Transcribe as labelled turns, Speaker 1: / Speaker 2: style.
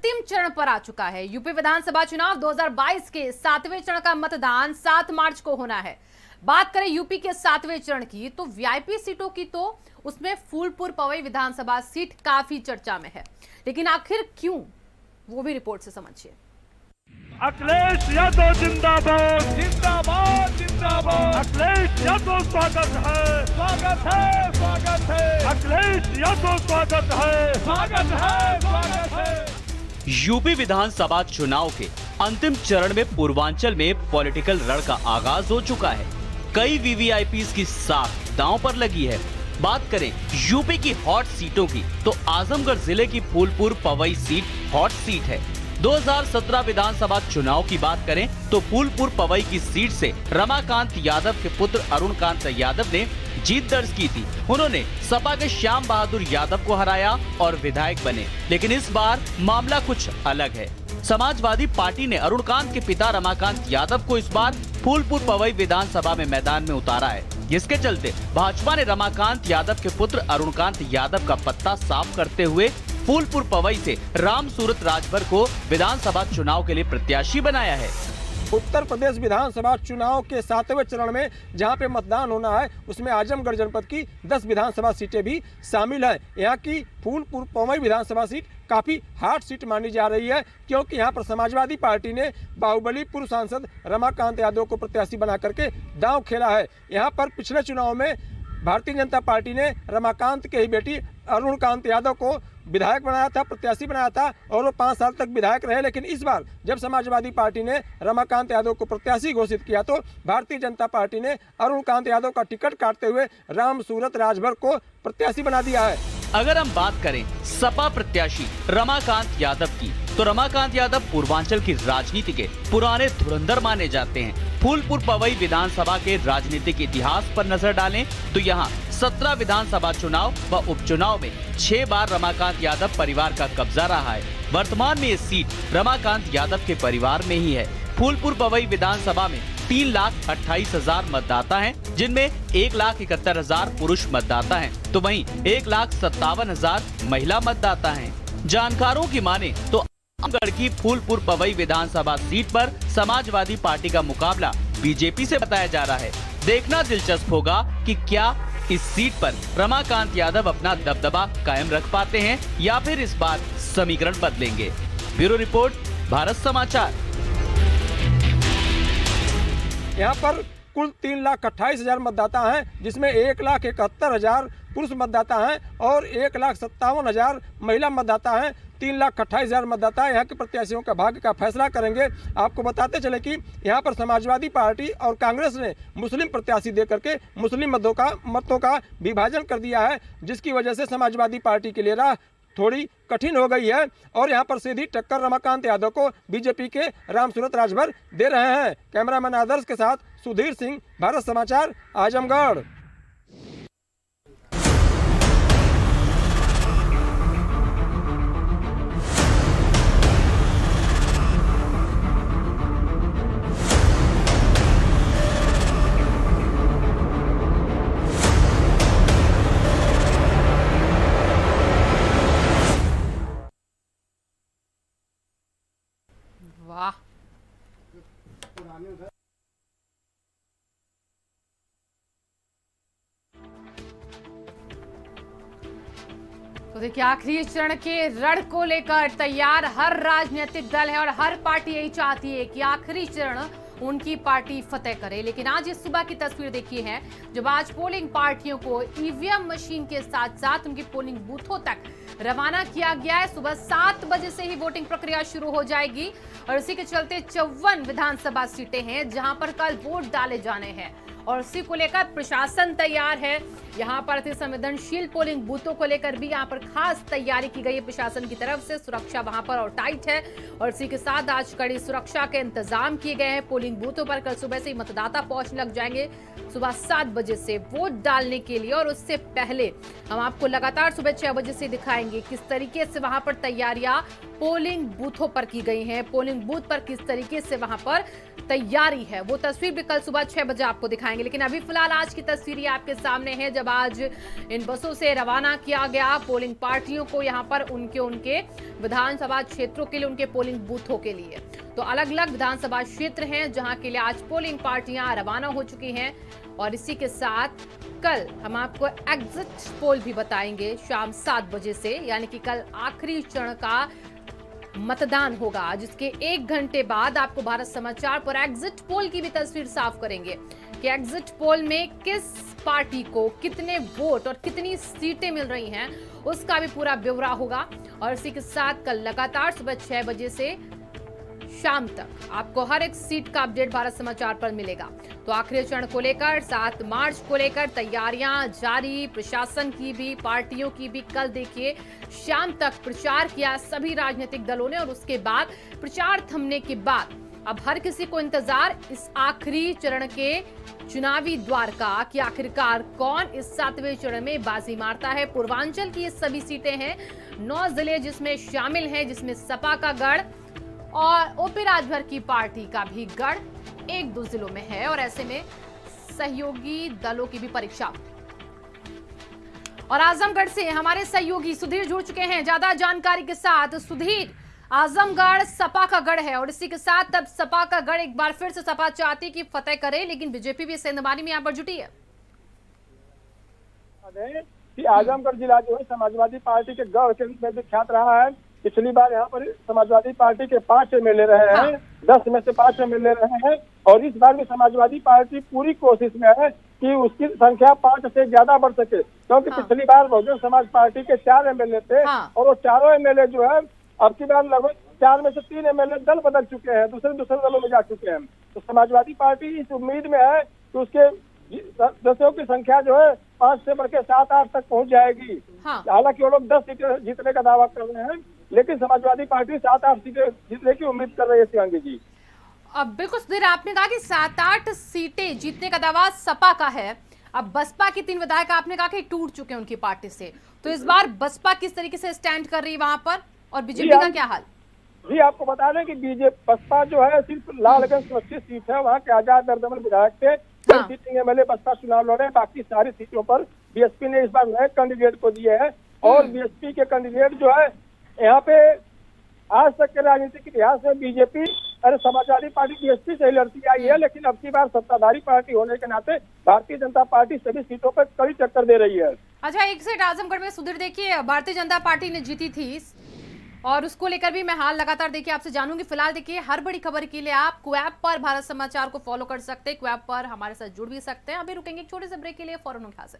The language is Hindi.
Speaker 1: अंतिम चरण पर आ चुका है। यूपी विधानसभा चुनाव 2022 के 7वें चरण का मतदान 7 मार्च को होना है। बात करें यूपी के 7वें चरण की तो वीआईपी सीटों की तो उसमें फूलपुर पवई विधानसभा सीट काफी चर्चा में है, लेकिन आखिर क्यों, वो भी रिपोर्ट से समझिए।
Speaker 2: अखिलेश यादव जिंदाबाद जिंदाबाद जिंदाबाद। अखिलेश यादव स्वागत है स्वागत है स्वागत है। अखिलेश यादव स्वागत है स्वागत है स्वागत है।
Speaker 3: यूपी विधानसभा चुनाव के अंतिम चरण में पूर्वांचल में पॉलिटिकल रण का आगाज हो चुका है। कई वीवीआईपी की साख दांव पर लगी है। बात करें यूपी की हॉट सीटों की तो आजमगढ़ जिले की Phulpur Pawai seat hot seat है। 2017 विधानसभा चुनाव की बात करें तो फूलपुर पवई की सीट से रमाकांत यादव के पुत्र अरुणकांत यादव ने जीत दर्ज की थी। उन्होंने सपा के श्याम बहादुर यादव को हराया और विधायक बने, लेकिन इस बार मामला कुछ अलग है। समाजवादी पार्टी ने अरुणकांत के पिता रमाकांत यादव को इस बार फूलपुर पवई विधानसभा में मैदान में उतारा है, जिसके चलते भाजपा ने रमाकांत यादव के पुत्र अरुणकांत यादव का पत्ता साफ करते हुए फूलपुर पवई से राम सूरत राजभर को विधानसभा चुनाव के लिए प्रत्याशी बनाया है।
Speaker 4: उत्तर प्रदेश विधानसभा चुनाव के 7वें चरण में जहां पे मतदान होना है, उसमें आजमगढ़ जनपद की 10 विधानसभा सीटें भी शामिल हैं। यहाँ की फूलपुर पवई विधानसभा सीट काफी हार्ड सीट मानी जा रही है, क्योंकि यहाँ पर समाजवादी पार्टी ने बाहुबली पूर्व सांसद रमाकांत यादव को प्रत्याशी बना करके दांव खेला है। यहाँ पर पिछले चुनाव में भारतीय जनता पार्टी ने रमाकांत के ही बेटी अरुणकांत यादव को विधायक बनाया था, प्रत्याशी बनाया था, और वो 5 साल तक विधायक रहे। लेकिन इस बार जब समाजवादी पार्टी ने रमाकांत यादव को प्रत्याशी घोषित किया तो भारतीय जनता पार्टी ने अरुणकांत यादव का टिकट काटते हुए राम सूरत राजभर को प्रत्याशी बना दिया है।
Speaker 3: अगर हम बात करें सपा प्रत्याशी रमाकांत यादव की तो रमाकांत यादव पूर्वांचल की राजनीति के पुराने धुरंधर माने जाते हैं। फूलपुर पवई विधानसभा के राजनीतिक इतिहास पर नजर डालें तो यहाँ 17 विधानसभा चुनाव व उपचुनाव में 6 बार रमाकांत यादव परिवार का कब्जा रहा है। वर्तमान में ये सीट रमाकांत यादव के परिवार में ही है। फूलपुर पवई विधानसभा में 3,28,000 मतदाता हैं, जिनमें 1,71,000 पुरुष मतदाता हैं, तो वहीं 1,57,000 महिला मतदाता हैं। जानकारों की माने तो आजमगढ़ की फूलपुर पवई विधानसभा सीट पर समाजवादी पार्टी का मुकाबला बीजेपी से बताया जा रहा है। देखना दिलचस्प होगा कि क्या इस सीट पर रमाकांत यादव अपना दबदबा कायम रख पाते हैं या फिर इस बार समीकरण बदलेंगे। ब्यूरो रिपोर्ट, भारत समाचार।
Speaker 4: यहाँ पर कुल 3,28,000 मतदाता हैं, जिसमें 1,71,000 पुरुष मतदाता हैं और 1,57,000 महिला मतदाता हैं। 3,28,000 मतदाता यहाँ के प्रत्याशियों का भाग्य का फैसला करेंगे। आपको बताते चले कि यहाँ पर समाजवादी पार्टी और कांग्रेस ने मुस्लिम प्रत्याशी दे करके मुस्लिम मतों का विभाजन कर दिया है, जिसकी वजह से समाजवादी पार्टी के लिए राह थोड़ी कठिन हो गई है और यहाँ पर सीधी टक्कर रमाकांत यादव को बीजेपी के राम सूरत राजभर दे रहे हैं। कैमरामैन आदर्श के साथ सुधीर सिंह, भारत समाचार, आजमगढ़।
Speaker 1: वाह, तो देखिए आखिरी चरण के रण को लेकर तैयार हर राजनीतिक दल है और हर पार्टी यही चाहती है कि आखिरी चरण उनकी पार्टी फतेह करे। लेकिन आज इस सुबह की तस्वीर देखी है, जब आज पोलिंग पार्टियों को ईवीएम मशीन के साथ साथ उनकी पोलिंग बूथों तक रवाना किया गया है। सुबह 7 बजे से ही वोटिंग प्रक्रिया शुरू हो जाएगी और इसी के चलते 54 विधानसभा सीटें हैं जहां पर कल वोट डाले जाने हैं और इसी को लेकर प्रशासन तैयार है। यहाँ पर अति संवेदनशील पोलिंग बूथों को लेकर भी यहाँ पर खास तैयारी की गई है प्रशासन की तरफ से। सुरक्षा वहां पर और टाइट है और इसी के साथ आज कड़ी सुरक्षा के इंतजाम किए गए हैं। पोलिंग बूथों पर कल सुबह से ही मतदाता पहुंचने लग जाएंगे सुबह 7 बजे से वोट डालने के लिए। और उससे पहले हम आपको लगातार सुबह 6 बजे से दिखाएंगे किस तरीके से वहां पर तैयारियां पोलिंग बूथों पर की गई हैं, पोलिंग बूथ पर किस तरीके से वहां पर तैयारी है, वो तस्वीर भी कल सुबह 6 बजे आपको दिखाएंगे। बताएंगे। लेकिन अभी फिलहाल आज की तस्वीरें आपके सामने है, जब आज इन बसों से रवाना किया गया पोलिंग पार्टियों को यहाँ पर उनके विधानसभा क्षेत्रों के लिए, उनके पोलिंग बूथों के लिए। तो अलग अलग विधानसभा क्षेत्र हैं जहां के लिए आज पोलिंग पार्टियां रवाना हो चुकी हैं। और इसी के साथ कल हम आपको एग्जिट पोल भी बताएंगे शाम 7 बजे से, यानी कि कल आखिरी चरण का मतदान होगा, जिसके 1 घंटे बाद आपको भारत समाचार पर एग्जिट पोल की भी तस्वीर साफ करेंगे कि एग्जिट पोल में किस पार्टी को कितने वोट और कितनी सीटें मिल रही हैं, उसका भी पूरा ब्यौरा होगा। और इसी के साथ कल लगातार सुबह 6 बजे से शाम तक आपको हर एक सीट का अपडेट भारत समाचार पर मिलेगा। तो आखिरी चरण को लेकर 7 मार्च को लेकर तैयारियां जारी, प्रशासन की भी, पार्टियों की भी। कल देखिए शाम तक प्रचार किया सभी राजनीतिक दलों ने और उसके बाद प्रचार थमने के बाद अब हर किसी को इंतजार इस आखिरी चरण के चुनावी द्वार का कि आखिरकार कौन इस 7वें चरण में बाजी मारता है। पूर्वांचल की ये सभी सीटें हैं, 9 जिले जिसमें शामिल हैं, जिसमें सपा का गढ़ और ओपी राजभर की पार्टी का भी गढ़ 1-2 जिलों में है। और ऐसे में सहयोगी दलों की भी परीक्षा। और आजमगढ़ से हमारे सहयोगी सुधीर जुड़ चुके हैं ज्यादा जानकारी के साथ। सुधीर, आजमगढ़ सपा का गढ़ है और इसी के साथ अब सपा का गढ़ एक बार फिर से सपा चाहती कि फतेह करे, लेकिन बीजेपी भी सेंधमारी में यहाँ पर जुटी है।
Speaker 5: आजमगढ़ जिला जो है समाजवादी पार्टी के गढ़ के रूप में विख्यात रहा है। पिछली बार यहाँ पर समाजवादी पार्टी के 5 एमएलए रहे हैं, 10 में से 5 एमएलए रहे हैं। और इस बार भी समाजवादी पार्टी पूरी कोशिश में है कि उसकी संख्या 5 से ज्यादा बढ़ सके, क्योंकि पिछली बार बहुजन समाज पार्टी के 4 एमएलए थे और वो चारों एमएलए जो है अब की बार लगभग 4 में से 3 एमएलए दल बदल चुके हैं, दूसरे दलों में जा चुके हैं। तो समाजवादी पार्टी इस उम्मीद में है कि उसके सदस्यों की संख्या जो है 5 से बढ़ के 7-8 तक पहुंच जाएगी। हालांकि वो लोग 10 सीटें जीतने का दावा कर रहे हैं, लेकिन समाजवादी पार्टी 7-8 सीटें जीतने की उम्मीद कर रही है। शिवांगी जी,
Speaker 1: अब बिल्कुल सुधीर, आपने कहा कि 7-8 सीटें जीतने का दावा सपा का है। अब बसपा की 3 विधायक आपने कहा कि टूट चुके हैं उनकी पार्टी से, तो इस बार बसपा किस तरीके से स्टैंड कर रही है वहां पर, और बीजेपी का क्या हाल?
Speaker 5: जी, आपको बता दें कि बसपा जो है सिर्फ लालगंज सुरक्षित सीट है, वहाँ के आजाद दर्दमल विधायक थे। सीटिंग एमएलए बसपा चुनाव लड़े, बाकी सारी सीटों पर बीएसपी ने इस बार नए कैंडिडेट को दिए हैं। और बीएसपी के कैंडिडेट जो है यहाँ पे आज तक के राजनीतिक इतिहास में बीजेपी और समाजवादी पार्टी बीएसपी से लड़ती आई है, लेकिन अब की बार सत्ताधारी पार्टी होने के नाते भारतीय जनता पार्टी सभी सीटों पर कड़ी टक्कर दे रही है।
Speaker 1: अच्छा, एक सीट आजमगढ़ में सुधीर देखिए भारतीय जनता पार्टी ने जीती थी और उसको लेकर भी मैं हाल लगातार देखिए आपसे जानूंगी। फिलहाल देखिए हर बड़ी खबर के लिए आप क्वेब पर भारत समाचार को फॉलो कर सकते हैं, क्वेब पर हमारे साथ जुड़ भी सकते हैं। अभी रुकेंगे एक छोटे से ब्रेक के लिए, फौरन उठा से।